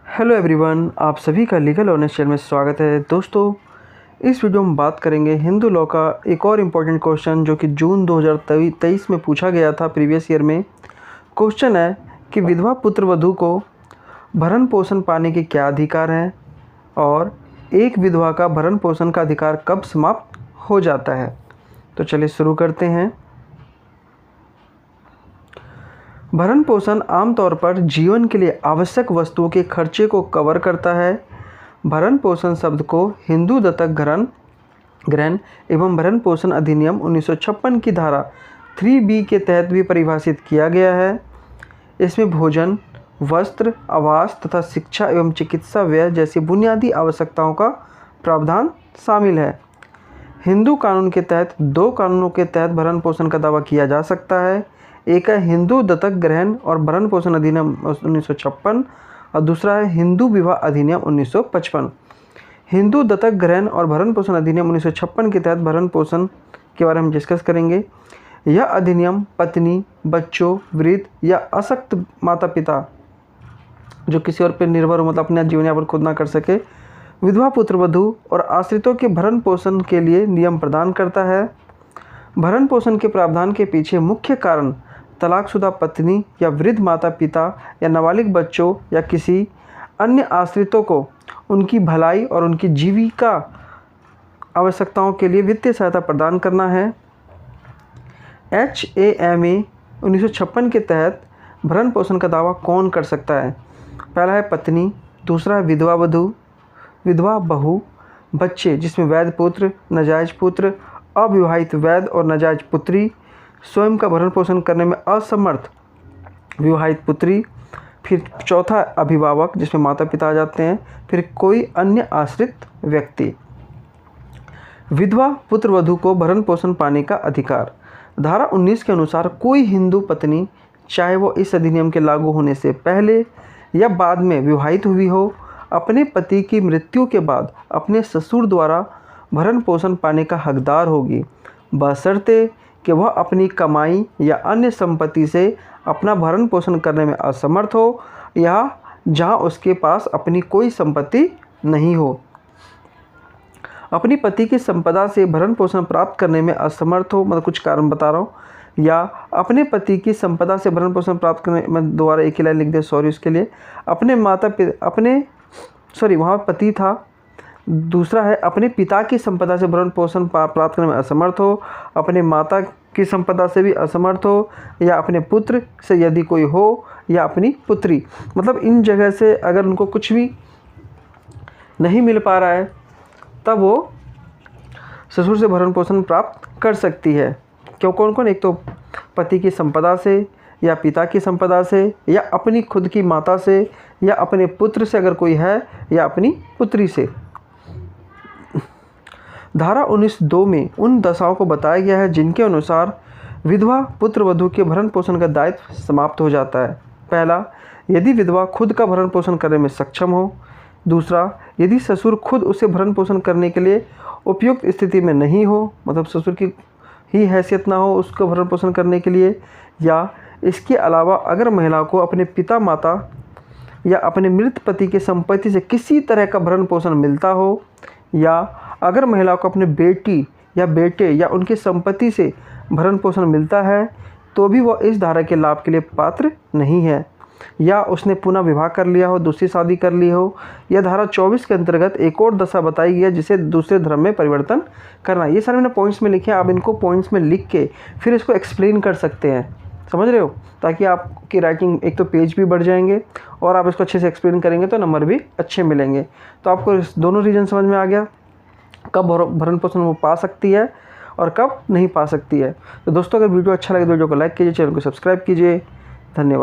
Hello everyone, आप सभी का लीगल ऑनेस्ट चैनल में स्वागत है। दोस्तों, इस वीडियो में बात करेंगे हिंदू लॉ का एक और इम्पॉर्टेंट क्वेश्चन जो कि जून 2023 में पूछा गया था प्रीवियस ईयर में। क्वेश्चन है कि विधवा पुत्र वधू को भरण पोषण पाने के क्या अधिकार हैं और एक विधवा का भरण पोषण का अधिकार कब समाप्त हो जाता है। तो चलिए शुरू करते हैं। भरण पोषण आमतौर पर जीवन के लिए आवश्यक वस्तुओं के खर्चे को कवर करता है। भरण पोषण शब्द को हिंदू दत्तक ग्रहण एवं भरण पोषण अधिनियम 1956 की धारा 3B के तहत भी परिभाषित किया गया है। इसमें भोजन, वस्त्र, आवास तथा शिक्षा एवं चिकित्सा व्यय जैसी बुनियादी आवश्यकताओं का प्रावधान शामिल है। हिंदू कानून के तहत दो कानूनों के तहत भरण पोषण का दावा किया जा सकता है। एक है हिंदू दत्तक ग्रहण और भरण पोषण अधिनियम 1956 और दूसरा है हिंदू विवाह अधिनियम 1955। हिंदू दत्तक ग्रहण और भरण पोषण अधिनियम 1956 के तहत भरण पोषण के बारे में डिस्कस करेंगे। यह अधिनियम पत्नी, बच्चों, वृद्ध या अशक्त माता पिता जो किसी और पर निर्भर हो, मतलब अपना जीवन यापन खुद ना कर सके, विधवा पुत्र वधू और आश्रितों के भरण पोषण के लिए नियम प्रदान करता है। भरण पोषण के प्रावधान के पीछे मुख्य कारण तलाकशुदा पत्नी या वृद्ध माता पिता या नाबालिग बच्चों या किसी अन्य आश्रितों को उनकी भलाई और उनकी जीविका आवश्यकताओं के लिए वित्तीय सहायता प्रदान करना है। HAMA 1956 के तहत भरण पोषण का दावा कौन कर सकता है? पहला है पत्नी, दूसरा है विधवा वधू, विधवा बहू, बच्चे जिसमें वैध पुत्र, नाजायज पुत्र, अविवाहित वैध और नाजायज पुत्री, स्वयं का भरण पोषण करने में असमर्थ विवाहित पुत्री, फिर चौथा अभिभावक जिसमें माता पिता आ जाते हैं, फिर कोई अन्य आश्रित व्यक्ति। विधवा पुत्र वधू को भरण पोषण पाने का अधिकार। धारा 19 के अनुसार कोई हिंदू पत्नी, चाहे वो इस अधिनियम के लागू होने से पहले या बाद में विवाहित हुई हो, अपने पति की मृत्यु के बाद अपने ससुर द्वारा भरण पोषण पाने का हकदार होगी, बशर्ते कि वह अपनी कमाई या अन्य संपत्ति से अपना भरण पोषण करने में असमर्थ हो या जहां उसके पास अपनी कोई संपत्ति नहीं हो। अपनी पति की संपदा से भरण पोषण प्राप्त करने में असमर्थ हो, मतलब कुछ कारण बता रहा हूँ, या अपने पति की संपदा से भरण पोषण प्राप्त करने, मैं दोबारा एक ही लाइन लिख दे, सॉरी उसके लिए, वहाँ पति था। दूसरा है अपने पिता की संपदा से भरण पोषण प्राप्त करने में असमर्थ हो, अपने माता की संपदा से भी असमर्थ हो, या अपने पुत्र से यदि कोई हो, या अपनी पुत्री, मतलब इन जगह से अगर उनको कुछ भी नहीं मिल पा रहा है तब वो ससुर से भरण पोषण प्राप्त कर सकती है। क्यों? कौन? एक तो पति की संपदा से, या पिता की संपदा से, या अपनी खुद की माता से, या अपने पुत्र से अगर कोई है, या अपनी पुत्री से। धारा 19(2) में उन दशाओं को बताया गया है जिनके अनुसार विधवा पुत्र वधू के भरण पोषण का दायित्व समाप्त हो जाता है। पहला, यदि विधवा खुद का भरण पोषण करने में सक्षम हो। दूसरा, यदि ससुर खुद उसे भरण पोषण करने के लिए उपयुक्त स्थिति में नहीं हो, मतलब ससुर की ही हैसियत ना हो उसको भरण पोषण करने के लिए, या इसके अलावा अगर महिला को अपने पिता माता या अपने मृत पति की संपत्ति से किसी तरह का भरण पोषण मिलता हो, या अगर महिला को अपने बेटी या बेटे या उनकी संपत्ति से भरण पोषण मिलता है तो भी वह इस धारा के लाभ के लिए पात्र नहीं है, या उसने पुनः विवाह कर लिया हो, दूसरी शादी कर ली हो, या धारा 24 के अंतर्गत एक और दशा बताई गई है जिसे दूसरे धर्म में परिवर्तन करना। ये सारे मैंने पॉइंट्स में लिखे हैं, आप इनको पॉइंट्स में लिख के फिर इसको एक्सप्लेन कर सकते हैं, समझ रहे हो, ताकि आपकी राइटिंग एक तो पेज भी बढ़ जाएंगे और आप इसको अच्छे से एक्सप्लेन करेंगे तो नंबर भी अच्छे मिलेंगे। तो आपको दोनों रीजन समझ में आ गया, कब भरण पोषण वो पा सकती है और कब नहीं पा सकती है। तो दोस्तों, अगर वीडियो अच्छा लगे तो वीडियो को लाइक कीजिए, चैनल को सब्सक्राइब कीजिए। धन्यवाद।